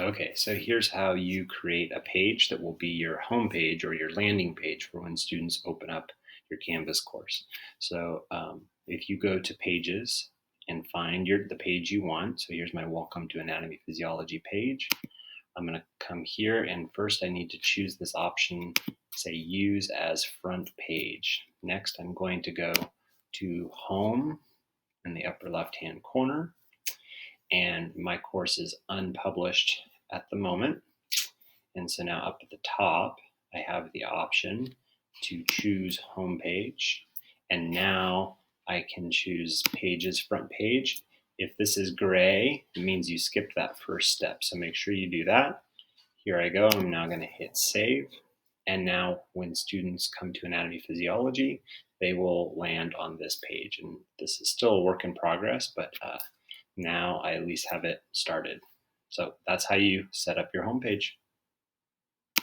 Okay, so here's how you create a page that will be your home page or your landing page for when students open up your Canvas course. So if you go to Pages and find the page you want, so here's my Welcome to Anatomy Physiology page. I'm going to come here, and first I need to choose this option, say Use as Front Page. Next, I'm going to go to Home in the upper left-hand corner, and my course is unpublished at the moment. And so now up at the top, I have the option to choose homepage. And now I can choose Pages Front Page. If this is gray, it means you skipped that first step. So make sure you do that. Here I go. I'm now going to hit Save. And now when students come to Anatomy Physiology, they will land on this page. And this is still a work in progress, but now I at least have it started. So that's how you set up your homepage.